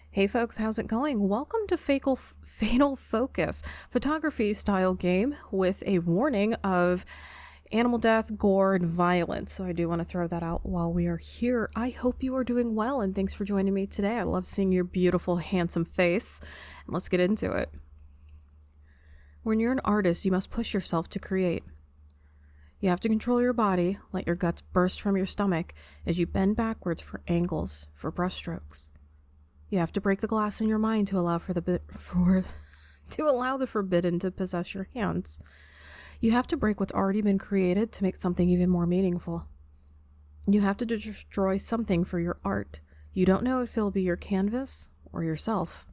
Hey folks, how's it going? Welcome to Fatal Focus, photography style game with a warning of animal death, gore, and violence. So I do want to throw that out while we are here. I hope you are doing well and thanks for joining me today. I love seeing your beautiful, handsome face. And let's get into it. When you're an artist, you must push yourself to create. You have to control your body, let your guts burst from your stomach as you bend backwards for angles, for brushstrokes. You have to break the glass in your mind to allow to allow the forbidden to possess your hands. You have to break what's already been created to make something even more meaningful. You have to destroy something for your art. You don't know if it'll be your canvas or yourself.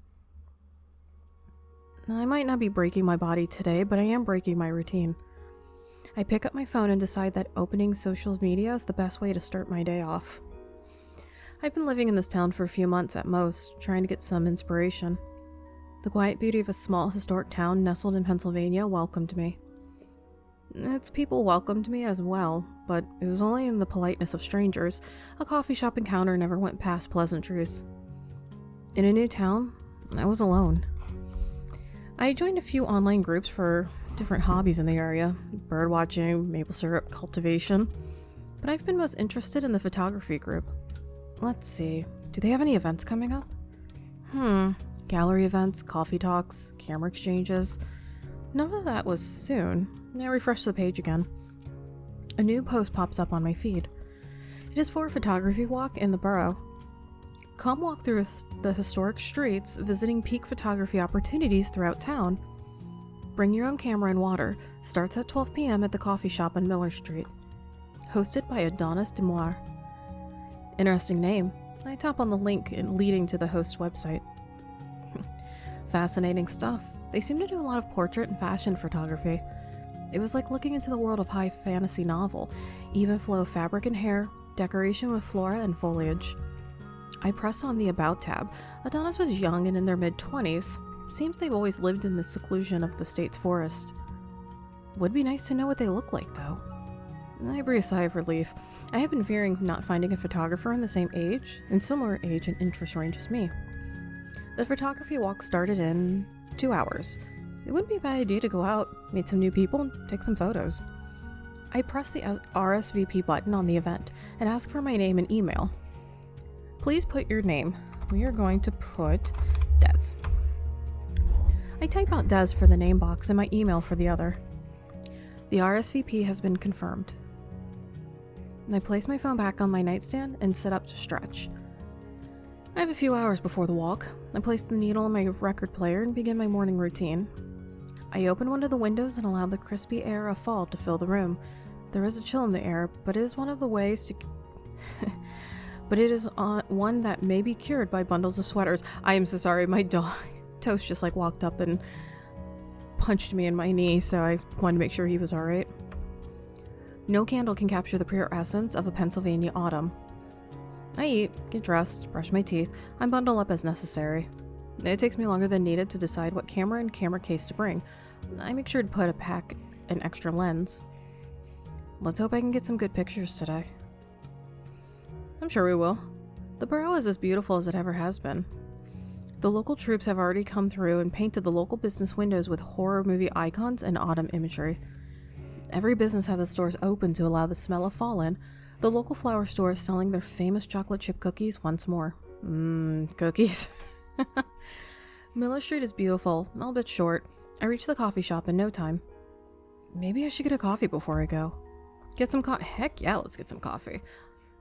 Now, I might not be breaking my body today, but I am breaking my routine. I pick up my phone and decide that opening social media is the best way to start my day off. I've been living in this town for a few months at most, trying to get some inspiration. The quiet beauty of a small historic town nestled in Pennsylvania welcomed me. Its people welcomed me as well, but it was only in the politeness of strangers. A coffee shop encounter never went past pleasantries. In a new town, I was alone. I joined a few online groups for different hobbies in the area, birdwatching, maple syrup cultivation, but I've been most interested in the photography group. Let's see, do they have any events coming up? Gallery events, coffee talks, camera exchanges. None of that was soon. I refresh the page again. A new post pops up on my feed. It is for a photography walk in the borough. Come walk through the historic streets, visiting peak photography opportunities throughout town. Bring your own camera and water. Starts at 12 p.m. at the coffee shop on Miller Street. Hosted by Adonis. Interesting name. I tap on the link leading to the host's website. Fascinating stuff. They seem to do a lot of portrait and fashion photography. It was like looking into the world of high fantasy novel. Even flow of fabric and hair, decoration with flora and foliage. I press on the About tab. Adonis was young and in their mid-20s. Seems they've always lived in the seclusion of the state's forest. Would be nice to know what they look like, though. I breathe a sigh of relief. I have been fearing not finding a photographer in the same age, and similar age and interest range as me. The photography walk started in 2 hours. It wouldn't be a bad idea to go out, meet some new people, and take some photos. I press the RSVP button on the event and ask for my name and email. Please put your name. We are going to put Des. I type out Des for the name box and my email for the other. The RSVP has been confirmed. I place my phone back on my nightstand and sit up to stretch. I have a few hours before the walk. I place the needle in my record player and begin my morning routine. I open one of the windows and allow the crispy air of fall to fill the room. There is a chill in the air, but it is one of the ways to... but it is one that may be cured by bundles of sweaters. I am so sorry, my dog, Toast, just walked up and punched me in my knee, so I wanted to make sure he was alright. No candle can capture the pure essence of a Pennsylvania autumn. I eat, get dressed, brush my teeth, and bundle up as necessary. It takes me longer than needed to decide what camera and camera case to bring. I make sure to pack an extra lens. Let's hope I can get some good pictures today. I'm sure we will. The borough is as beautiful as it ever has been. The local troops have already come through and painted the local business windows with horror movie icons and autumn imagery. Every business has its doors open to allow the smell of fall in. The local flower store is selling their famous chocolate chip cookies once more. Cookies. Miller Street is beautiful, a little bit short. I reach the coffee shop in no time. Maybe I should get a coffee before I go. Get some Heck yeah, let's get some coffee.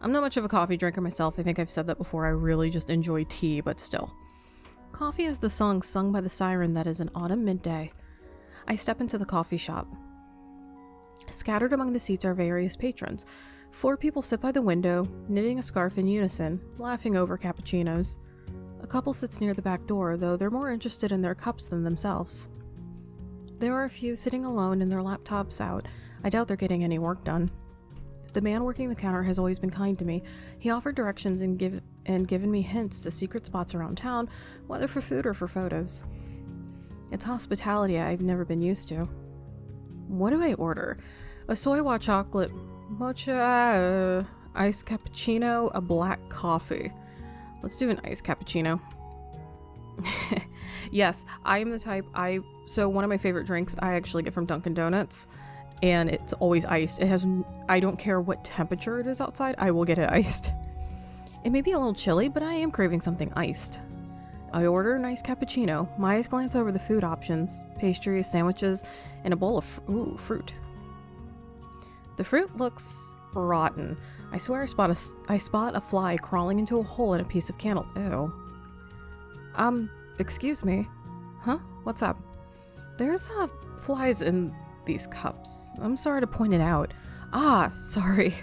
I'm not much of a coffee drinker myself. I think I've said that before. I really just enjoy tea, but still. Coffee is the song sung by the siren that is an autumn midday. I step into the coffee shop. Scattered among the seats are various patrons. 4 people sit by the window, knitting a scarf in unison, laughing over cappuccinos. A couple sits near the back door, though they're more interested in their cups than themselves. There are a few sitting alone and their laptops out. I doubt they're getting any work done. The man working the counter has always been kind to me. He offered directions and given me hints to secret spots around town, whether for food or for photos. It's hospitality I've never been used to. What do I order? A soy chocolate mocha, iced cappuccino, a black coffee. Let's do an iced cappuccino. Yes, I am the type, so one of my favorite drinks I actually get from Dunkin' Donuts, and it's always iced. I don't care what temperature it is outside, I will get it iced. It may be a little chilly, but I am craving something iced. I order a nice cappuccino. My eyes glance over the food options, pastries, sandwiches, and a bowl of fruit. The fruit looks rotten. I swear I spot a fly crawling into a hole in a piece of candle. Ew. Excuse me. Huh? What's up? There's flies in these cups. I'm sorry to point it out. Sorry.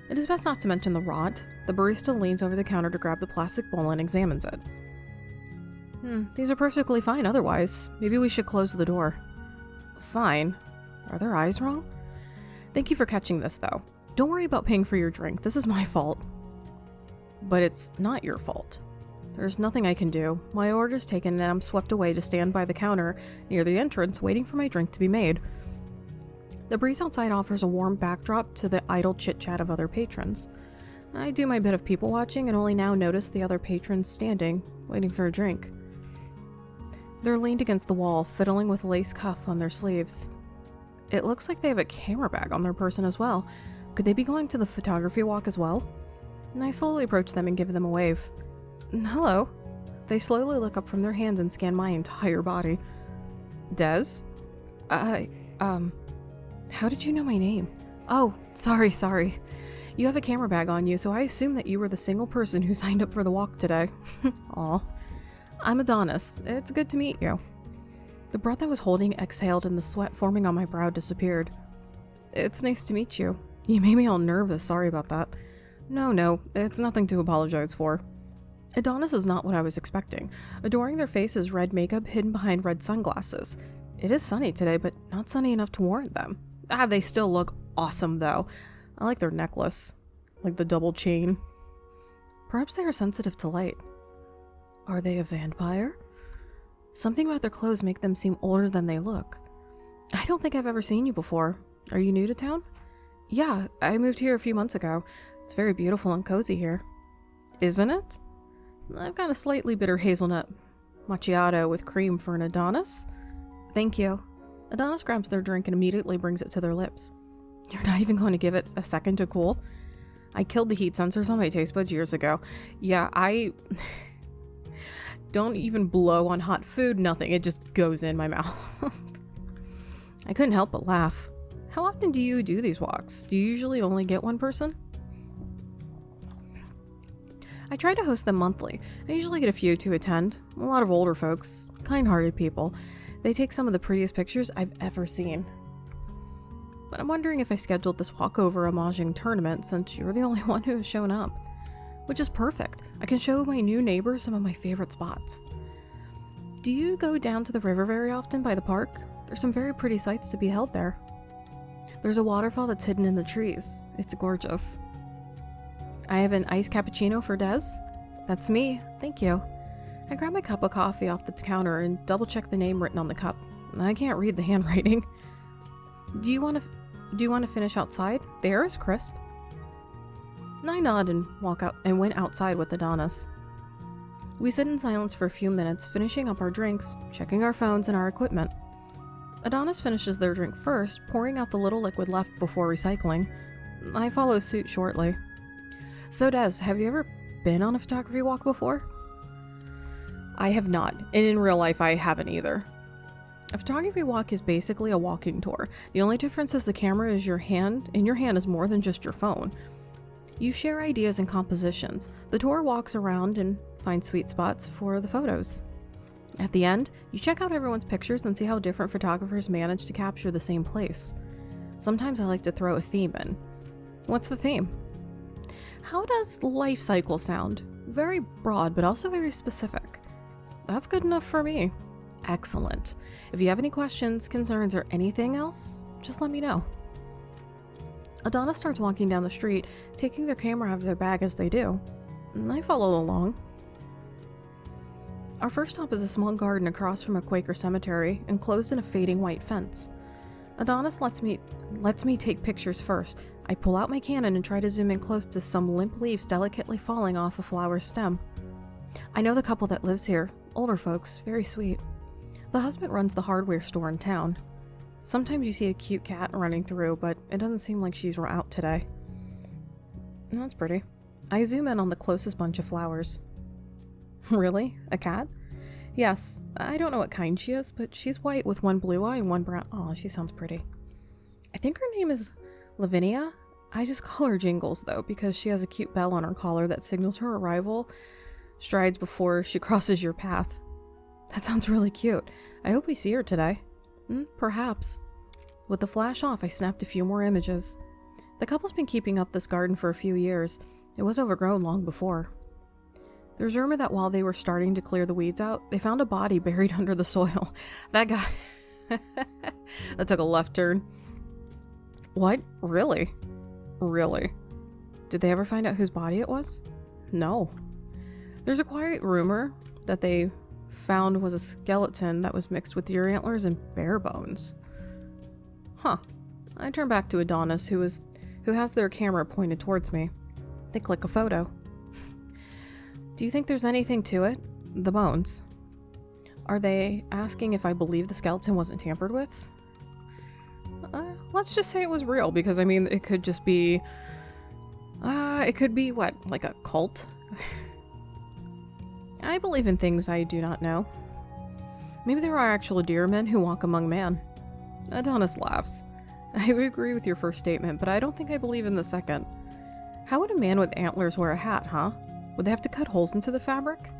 It is best not to mention the rot. The barista leans over the counter to grab the plastic bowl and examines it. These are perfectly fine otherwise. Maybe we should close the door. Fine. Are their eyes wrong? Thank you for catching this, though. Don't worry about paying for your drink. This is my fault. But it's not your fault. There's nothing I can do. My order's taken and I'm swept away to stand by the counter near the entrance waiting for my drink to be made. The breeze outside offers a warm backdrop to the idle chit-chat of other patrons. I do my bit of people watching and only now notice the other patrons standing, waiting for a drink. They're leaned against the wall, fiddling with a lace cuff on their sleeves. It looks like they have a camera bag on their person as well. Could they be going to the photography walk as well? And I slowly approach them and give them a wave. Hello. They slowly look up from their hands and scan my entire body. Des? How did you know my name? Oh, sorry. You have a camera bag on you, so I assume that you were the single person who signed up for the walk today. Aw. I'm Adonis. It's good to meet you. The breath I was holding exhaled and the sweat forming on my brow disappeared. It's nice to meet you. You made me all nervous, sorry about that. No, it's nothing to apologize for. Adonis is not what I was expecting. Adoring their faces, red makeup hidden behind red sunglasses. It is sunny today, but not sunny enough to warrant them. They still look awesome though. I like their necklace. Like the double chain. Perhaps they are sensitive to light. Are they a vampire? Something about their clothes make them seem older than they look. I don't think I've ever seen you before. Are you new to town? Yeah, I moved here a few months ago. It's very beautiful and cozy here. Isn't it? I've got a slightly bitter hazelnut macchiato with cream for an Adonis. Thank you. Adonis grabs their drink and immediately brings it to their lips. You're not even going to give it a second to cool? I killed the heat sensors on my taste buds years ago. Yeah, I don't even blow on hot food, nothing. It just goes in my mouth. I couldn't help but laugh. How often do you do these walks? Do you usually only get one person? I try to host them monthly. I usually get a few to attend. A lot of older folks, kind-hearted people. They take some of the prettiest pictures I've ever seen. But I'm wondering if I scheduled this walkover homaging tournament since you're the only one who has shown up. Which is perfect. I can show my new neighbors some of my favorite spots. Do you go down to the river very often by the park? There's some very pretty sights to be held there. There's a waterfall that's hidden in the trees. It's gorgeous. I have an iced cappuccino for Des. That's me. Thank you. I grab my cup of coffee off the counter and double-check the name written on the cup. I can't read the handwriting. Do you want to finish outside? The air is crisp. I nod and went outside with Adonis. We sit in silence for a few minutes, finishing up our drinks, checking our phones and our equipment. Adonis finishes their drink first, pouring out the little liquid left before recycling. I follow suit shortly. So Des, have you ever been on a photography walk before? I have not, and in real life I haven't either. A photography walk is basically a walking tour. The only difference is the camera is your hand, and your hand is more than just your phone. You share ideas and compositions. The tour walks around and finds sweet spots for the photos. At the end, you check out everyone's pictures and see how different photographers manage to capture the same place. Sometimes I like to throw a theme in. What's the theme? How does life cycle sound? Very broad, but also very specific. That's good enough for me. Excellent. If you have any questions, concerns, or anything else, just let me know. Adonis starts walking down the street, taking their camera out of their bag as they do. I follow along. Our first stop is a small garden across from a Quaker cemetery, enclosed in a fading white fence. Adonis lets me take pictures first. I pull out my Canon and try to zoom in close to some limp leaves delicately falling off a flower stem. I know the couple that lives here, Older folks, very sweet. The husband runs the hardware store in town. Sometimes you see a cute cat running through, but it doesn't seem like she's out today. That's pretty. I zoom in on the closest bunch of flowers. Really? A cat? Yes. I don't know what kind she is, but she's white with one blue eye and one brown. Oh, she sounds pretty. I think her name is Lavinia. I just call her Jingles, though, because she has a cute bell on her collar that signals her arrival strides before she crosses your path. That sounds really cute. I hope we see her today. Perhaps. With the flash off, I snapped a few more images. The couple's been keeping up this garden for a few years. It was overgrown long before. There's rumor that while they were starting to clear the weeds out, they found a body buried under the soil. That guy... That took a left turn. What? Really? Really? Did they ever find out whose body it was? No. There's a quiet rumor that they found was a skeleton that was mixed with deer antlers and bear bones. Huh. I turn back to Adonis, who has their camera pointed towards me. They click a photo. Do you think there's anything to it? The bones. Are they asking if I believe the skeleton wasn't tampered with? Let's just say it was real, because I mean, it could just be... it could be, what, like a cult? I believe in things I do not know. Maybe there are actual deer men who walk among man. Adonis laughs. I would agree with your first statement, but I don't think I believe in the second. How would a man with antlers wear a hat, huh? Would they have to cut holes into the fabric?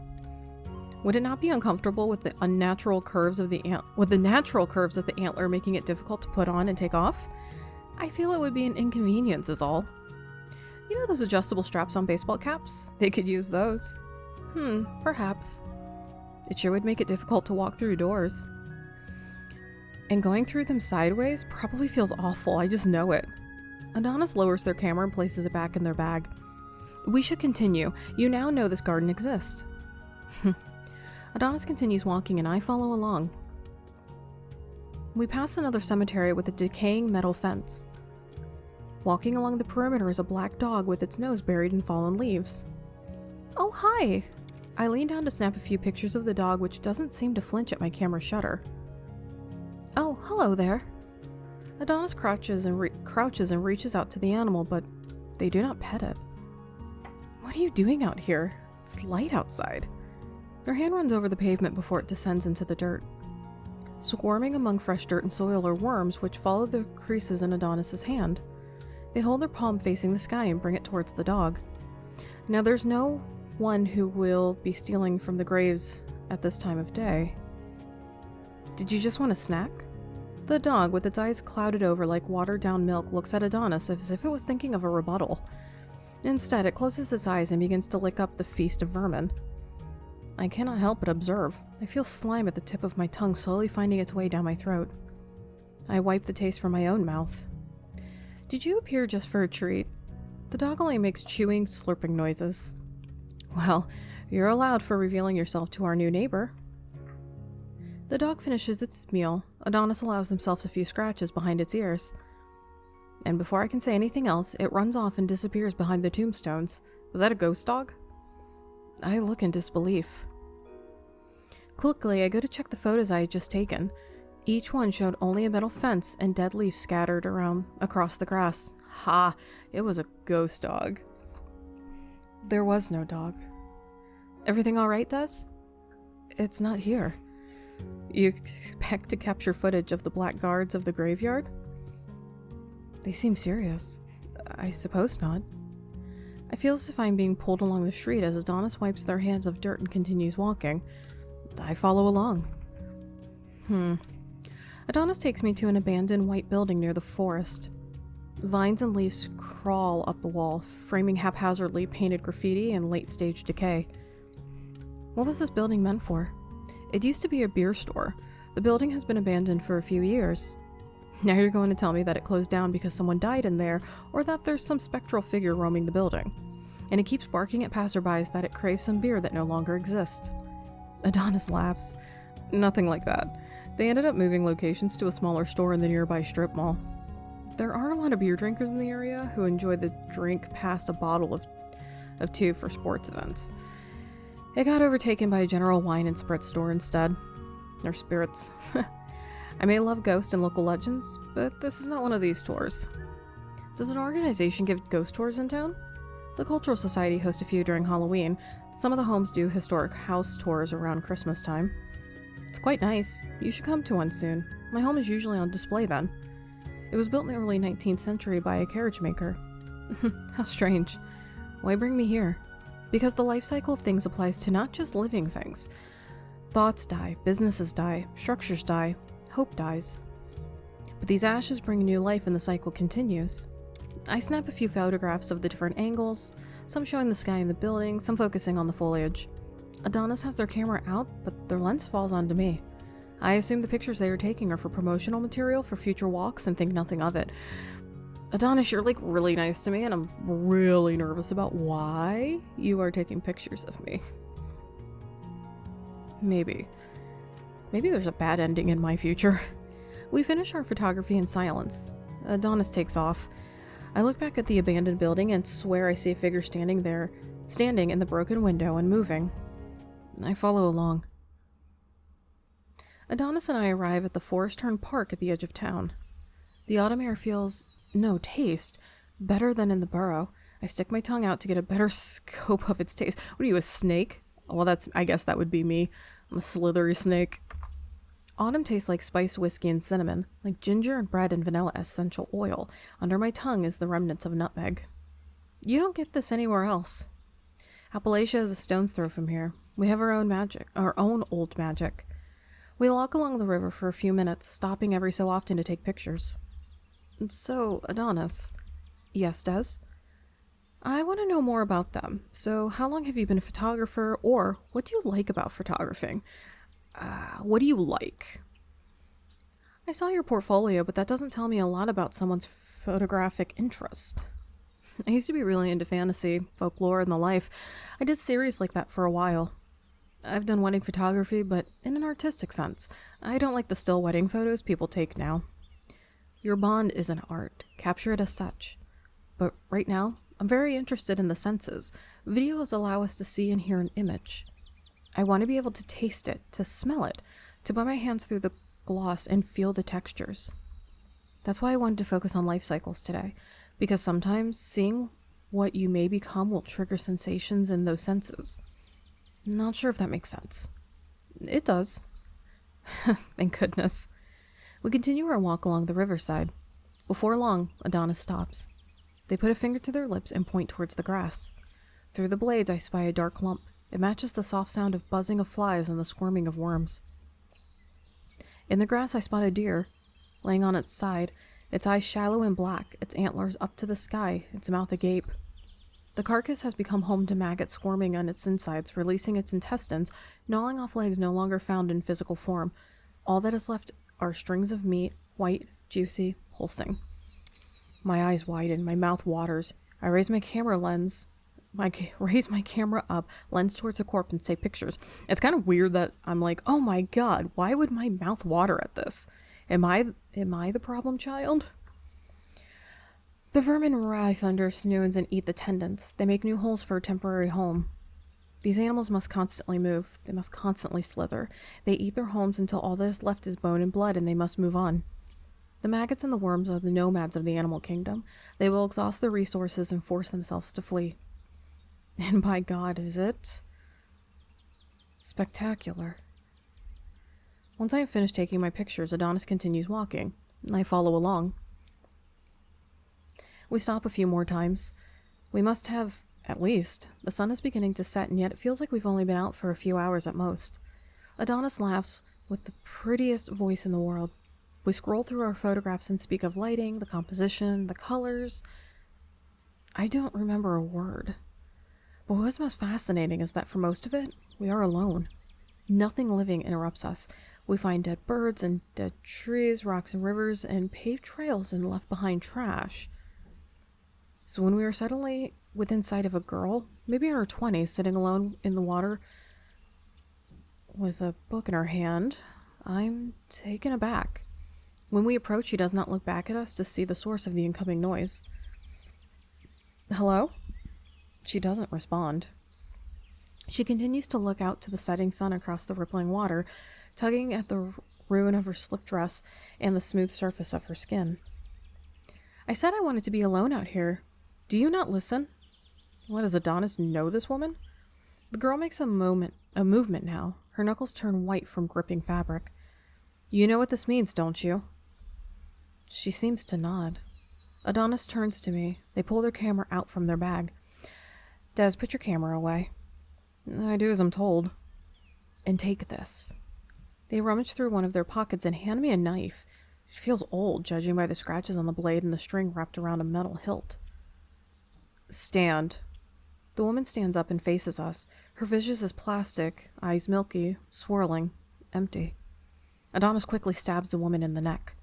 Would it not be uncomfortable with the natural curves of the antler making it difficult to put on and take off? I feel it would be an inconvenience is all. You know those adjustable straps on baseball caps? They could use those. Perhaps. It sure would make it difficult to walk through doors. And going through them sideways probably feels awful, I just know it. Adonis lowers their camera and places it back in their bag. We should continue. You now know this garden exists. Adonis continues walking and I follow along. We pass another cemetery with a decaying metal fence. Walking along the perimeter is a black dog with its nose buried in fallen leaves. Oh, hi! I lean down to snap a few pictures of the dog, which doesn't seem to flinch at my camera shutter. Oh, hello there. Adonis crouches and reaches out to the animal, but they do not pet it. What are you doing out here? It's light outside. Their hand runs over the pavement before it descends into the dirt. Swarming among fresh dirt and soil are worms which follow the creases in Adonis's hand. They hold their palm facing the sky and bring it towards the dog. Now there's no one who will be stealing from the graves at this time of day. Did you just want a snack? The dog, with its eyes clouded over like watered-down milk, looks at Adonis as if it was thinking of a rebuttal. Instead, it closes its eyes and begins to lick up the feast of vermin. I cannot help but observe. I feel slime at the tip of my tongue slowly finding its way down my throat. I wipe the taste from my own mouth. Did you appear just for a treat? The dog only makes chewing, slurping noises. Well, you're allowed for revealing yourself to our new neighbor. The dog finishes its meal. Adonis allows himself a few scratches behind its ears. And before I can say anything else, it runs off and disappears behind the tombstones. Was that a ghost dog? I look in disbelief. Quickly, I go to check the photos I had just taken. Each one showed only a metal fence and dead leaves scattered around across the grass. Ha! It was a ghost dog. There was no dog. Everything all right, Des? It's not here. You expect to capture footage of the black guards of the graveyard? They seem serious. I suppose not. I feel as if I'm being pulled along the street as Adonis wipes their hands of dirt and continues walking. I follow along. Adonis takes me to an abandoned white building near the forest. Vines and leaves crawl up the wall, framing haphazardly painted graffiti and late-stage decay. What was this building meant for? It used to be a beer store. The building has been abandoned for a few years. Now you're going to tell me that it closed down because someone died in there, or that there's some spectral figure roaming the building. And it keeps barking at passerbys that it craves some beer that no longer exists. Adonis laughs. Nothing like that. They ended up moving locations to a smaller store in the nearby strip mall. There are a lot of beer drinkers in the area who enjoy the drink past a bottle of two for sports events. It got overtaken by a general wine and spirits store instead. Or spirits. I may love ghosts and local legends, but this is not one of these tours. Does an organization give ghost tours in town? The Cultural Society hosts a few during Halloween. Some of the homes do historic house tours around Christmas time. It's quite nice. You should come to one soon. My home is usually on display then. It was built in the early 19th century by a carriage maker. How strange. Why bring me here? Because the life cycle of things applies to not just living things. Thoughts die, businesses die, structures die, hope dies. But these ashes bring new life and the cycle continues. I snap a few photographs of the different angles, some showing the sky and the building, some focusing on the foliage. Adonis has their camera out, but their lens falls onto me. I assume the pictures they are taking are for promotional material for future walks and think nothing of it. Adonis, you're like really nice to me and I'm really nervous about why you are taking pictures of me. Maybe there's a bad ending in my future. We finish our photography in silence. Adonis takes off. I look back at the abandoned building and swear I see a figure standing in the broken window and moving. I follow along. Adonis and I arrive at the Forest Turn Park at the edge of town. The autumn air feels, no taste, better than in the burrow. I stick my tongue out to get a better scope of its taste. What are you, a snake? Well, I guess that would be me. I'm a slithery snake. Autumn tastes like spiced whiskey and cinnamon, like ginger and bread and vanilla essential oil. Under my tongue is the remnants of nutmeg. You don't get this anywhere else. Appalachia is a stone's throw from here. We have our own old magic. We walk along the river for a few minutes, stopping every so often to take pictures. So, Adonis. Yes, Des? I want to know more about them. So, how long have you been a photographer, or what do you like about photographing? What do you like? I saw your portfolio, but that doesn't tell me a lot about someone's photographic interest. I used to be really into fantasy, folklore, and the life. I did series like that for a while. I've done wedding photography, but in an artistic sense. I don't like the still wedding photos people take now. Your bond is an art. Capture it as such. But right now, I'm very interested in the senses. Videos allow us to see and hear an image. I want to be able to taste it, to smell it, to put my hands through the gloss and feel the textures. That's why I wanted to focus on life cycles today, because sometimes seeing what you may become will trigger sensations in those senses. Not sure if that makes sense. It does. Thank goodness. We continue our walk along the riverside. Before long, Adonis stops. They put a finger to their lips and point towards the grass. Through the blades, I spy a dark lump. It matches the soft sound of buzzing of flies and the squirming of worms. In the grass, I spot a deer, laying on its side, its eyes shallow and black, its antlers up to the sky, its mouth agape. The carcass has become home to maggots squirming on its insides, releasing its intestines, gnawing off legs no longer found in physical form. All that is left are strings of meat, white, juicy, pulsing. My eyes widen, my mouth waters. I raise my camera up, lens towards the corpse, and take pictures. It's kind of weird that I'm like, oh my god, why would my mouth water at this? Am I the problem child? The vermin writhe under snoons and eat the tendons. They make new holes for a temporary home. These animals must constantly move. They must constantly slither. They eat their homes until all that is left is bone and blood, and they must move on. The maggots and the worms are the nomads of the animal kingdom. They will exhaust their resources and force themselves to flee. And by God, is it spectacular. Once I have finished taking my pictures, Adonis continues walking, and I follow along. We stop a few more times. We must have, at least. The sun is beginning to set, and yet it feels like we've only been out for a few hours at most. Adonis laughs with the prettiest voice in the world. We scroll through our photographs and speak of lighting, the composition, the colors. I don't remember a word. But what's most fascinating is that for most of it, we are alone. Nothing living interrupts us. We find dead birds and dead trees, rocks and rivers, and paved trails and left behind trash. So when we are suddenly within sight of a girl, maybe in her 20s, sitting alone in the water with a book in her hand, I'm taken aback. When we approach, she does not look back at us to see the source of the incoming noise. Hello? She doesn't respond. She continues to look out to the setting sun across the rippling water, tugging at the ruin of her slip dress and the smooth surface of her skin. I said I wanted to be alone out here. Do you not listen? What, does Adonis know this woman? The girl makes a movement now. Her knuckles turn white from gripping fabric. You know what this means, don't you? She seems to nod. Adonis turns to me. They pull their camera out from their bag. Des, put your camera away. I do as I'm told. And take this. They rummage through one of their pockets and hand me a knife. It feels old, judging by the scratches on the blade and the string wrapped around a metal hilt. Stand. The woman stands up and faces us. Her visage is plastic, eyes milky, swirling, empty. Adonis quickly stabs the woman in the neck.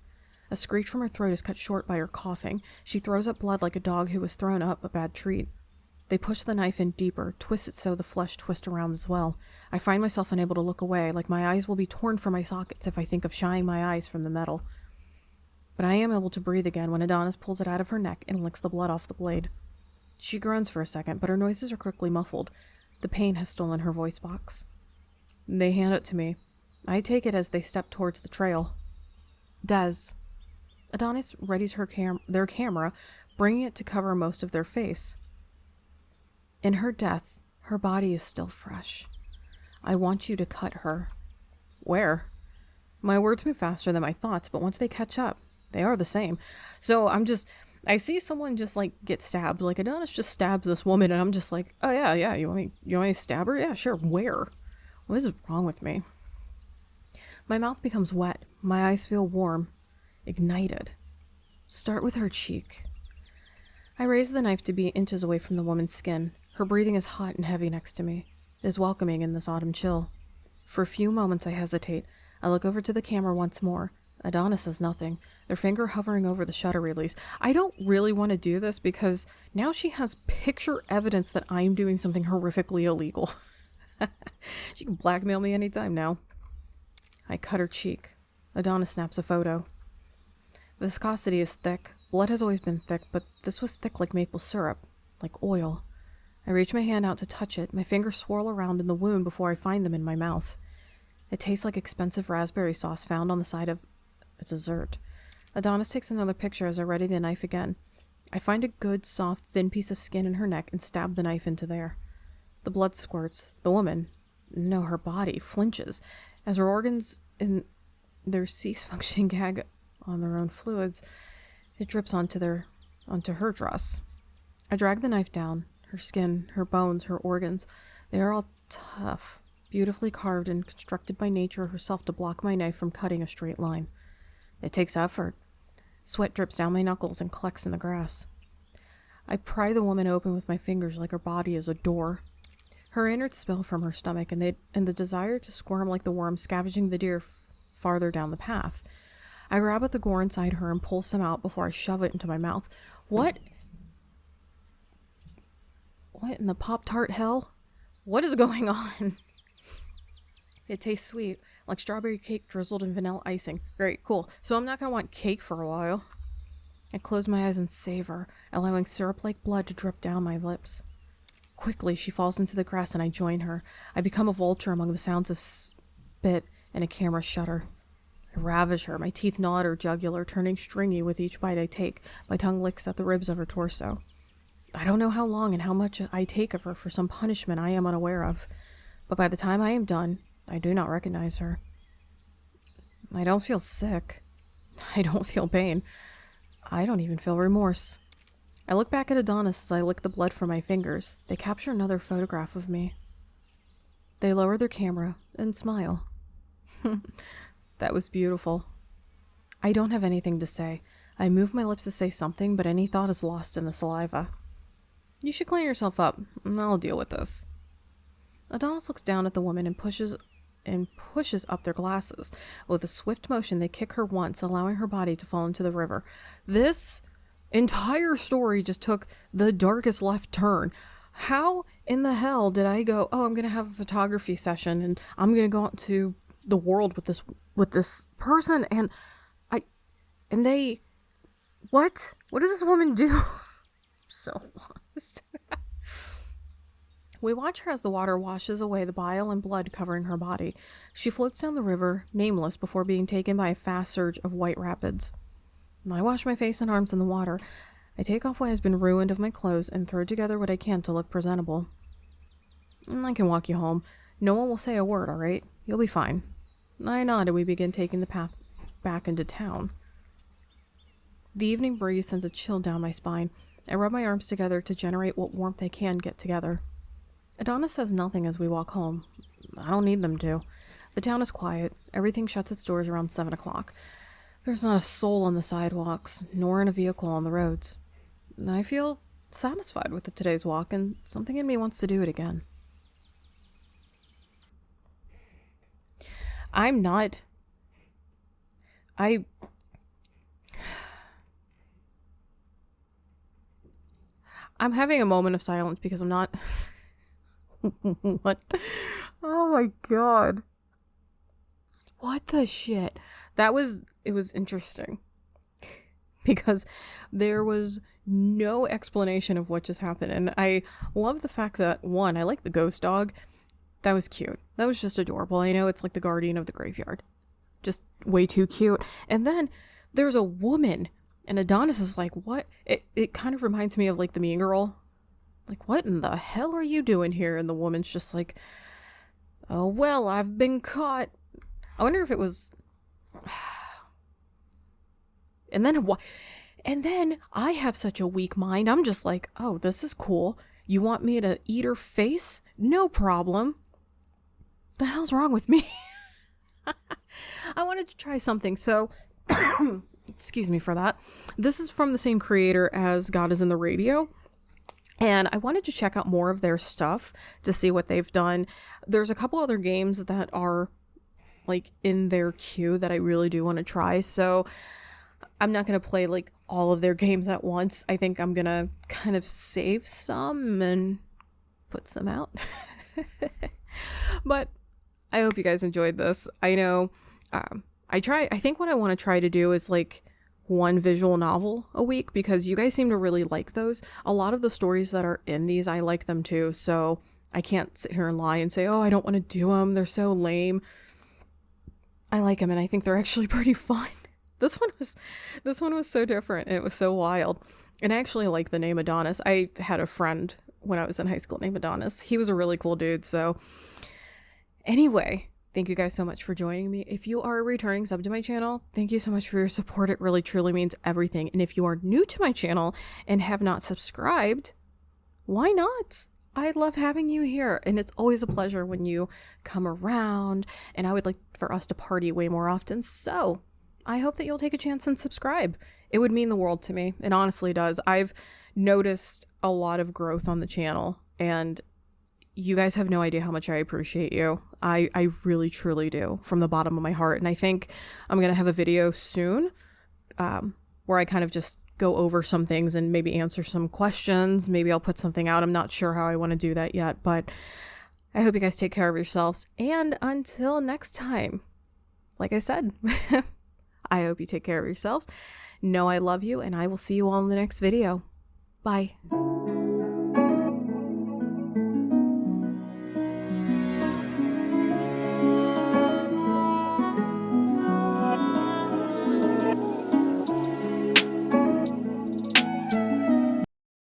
A screech from her throat is cut short by her coughing. She throws up blood like a dog who has thrown up a bad treat. They push the knife in deeper, twist it so the flesh twists around as well. I find myself unable to look away, like my eyes will be torn from my sockets if I think of shying my eyes from the metal. But I am able to breathe again when Adonis pulls it out of her neck and licks the blood off the blade. She groans for a second, but her noises are quickly muffled. The pain has stolen her voice box. They hand it to me. I take it as they step towards the trail. Des. Adonis readies their camera, bringing it to cover most of their face. In her death, her body is still fresh. I want you to cut her. Where? My words move faster than my thoughts, but once they catch up, they are the same. So I see someone just get stabbed. Like Adonis just stabs this woman, and I'm just like, oh yeah, you want me to stab her? Yeah, sure. Where? What is wrong with me? My mouth becomes wet. My eyes feel warm, ignited. Start with her cheek. I raise the knife to be inches away from the woman's skin. Her breathing is hot and heavy next to me. It is welcoming in this autumn chill. For a few moments I hesitate. I look over to the camera once more. Adonis says nothing, their finger hovering over the shutter release. I don't really want to do this because now she has picture evidence that I'm doing something horrifically illegal. She can blackmail me anytime now. I cut her cheek. Adonis snaps a photo. Viscosity is thick. Blood has always been thick, but this was thick like maple syrup, like oil. I reach my hand out to touch it. My fingers swirl around in the wound before I find them in my mouth. It tastes like expensive raspberry sauce found on the side of a dessert. Adonis takes another picture as I ready the knife again. I find a good, soft, thin piece of skin in her neck and stab the knife into there. The blood squirts. The woman, no, her body, flinches as her organs in their cease-functioning gag on their own fluids. It drips onto her dress. I drag the knife down. Her skin, her bones, her organs, they are all tough, beautifully carved and constructed by nature herself to block my knife from cutting a straight line. It takes effort. Sweat drips down my knuckles and collects in the grass. I pry the woman open with my fingers like her body is a door. Her innards spill from her stomach, and the desire to squirm like the worm scavenging the deer farther down the path. I grab at the gore inside her and pull some out before I shove it into my mouth. What in the Pop-Tart hell? What is going on? It tastes sweet, like strawberry cake drizzled in vanilla icing. Great, cool. So I'm not going to want cake for a while. I close my eyes and savor, allowing syrup-like blood to drip down my lips. Quickly, she falls into the grass and I join her. I become a vulture among the sounds of spit and a camera shutter. I ravage her, my teeth gnaw at her jugular, turning stringy with each bite I take. My tongue licks at the ribs of her torso. I don't know how long and how much I take of her for some punishment I am unaware of, but by the time I am done, I do not recognize her. I don't feel sick. I don't feel pain. I don't even feel remorse. I look back at Adonis as I lick the blood from my fingers. They capture another photograph of me. They lower their camera and smile. That was beautiful. I don't have anything to say. I move my lips to say something, but any thought is lost in the saliva. You should clean yourself up, and I'll deal with this. Adonis looks down at the woman and pushes up their glasses. With a swift motion, they kick her once, allowing her body to fall into the river. This entire story just took the darkest left turn. How in the hell did I go, oh, I'm going to have a photography session, and I'm going to go out to the world with this person, and they, what? What did this woman do? So lost. We watch her as the water washes away the bile and blood covering her body. She floats down the river, nameless, before being taken by a fast surge of white rapids. I wash my face and arms in the water. I take off what has been ruined of my clothes and throw together what I can to look presentable. I can walk you home. No one will say a word, all right? You'll be fine. I nod and we begin taking the path back into town. The evening breeze sends a chill down my spine. I rub my arms together to generate what warmth I can get together. Adonis says nothing as we walk home. I don't need them to. The town is quiet. Everything shuts its doors around 7 o'clock. There's not a soul on the sidewalks, nor in a vehicle on the roads. I feel satisfied with today's walk, and something in me wants to do it again. I'm having a moment of silence because I'm not... What? Oh my god. What the shit? It was interesting. Because there was no explanation of what just happened. And I love the fact that, one, I like the ghost dog. That was cute. That was just adorable. I know it's like the guardian of the graveyard. Just way too cute. And then there's a woman. And Adonis is like, what? It kind of reminds me of like the Mean Girl. Like, what in the hell are you doing here? And the woman's just like, oh, well, I've been caught. I wonder if it was... And then I have such a weak mind. I'm just like, oh, this is cool. You want me to eat her face? No problem. The hell's wrong with me? I wanted to try something, so... Excuse me for that. This is from the same creator as God is in the Radio. And I wanted to check out more of their stuff to see what they've done. There's a couple other games that are like in their queue that I really do want to try. So I'm not going to play like all of their games at once. I think I'm going to kind of save some and put some out. But I hope you guys enjoyed this. I know I think what I want to try to do is like one visual novel a week because you guys seem to really like those. A lot of the stories that are in these, I like them too. So I can't sit here and lie and say, oh, I don't want to do them. They're so lame. I like them and I think they're actually pretty fun. This one was so different. And it was so wild. And I actually like the name Adonis. I had a friend when I was in high school named Adonis. He was a really cool dude. So anyway, thank you guys so much for joining me. If you are a returning sub to my channel, thank you so much for your support. It really truly means everything. And if you are new to my channel and have not subscribed, why not? I love having you here. And it's always a pleasure when you come around. And I would like for us to party way more often. So I hope that you'll take a chance and subscribe. It would mean the world to me. It honestly does. I've noticed a lot of growth on the channel and you guys have no idea how much I appreciate you. I really, truly do from the bottom of my heart. And I think I'm going to have a video soon where I kind of just go over some things and maybe answer some questions. Maybe I'll put something out. I'm not sure how I want to do that yet, but I hope you guys take care of yourselves. And until next time, like I said, I hope you take care of yourselves. Know I love you, and I will see you all in the next video. Bye.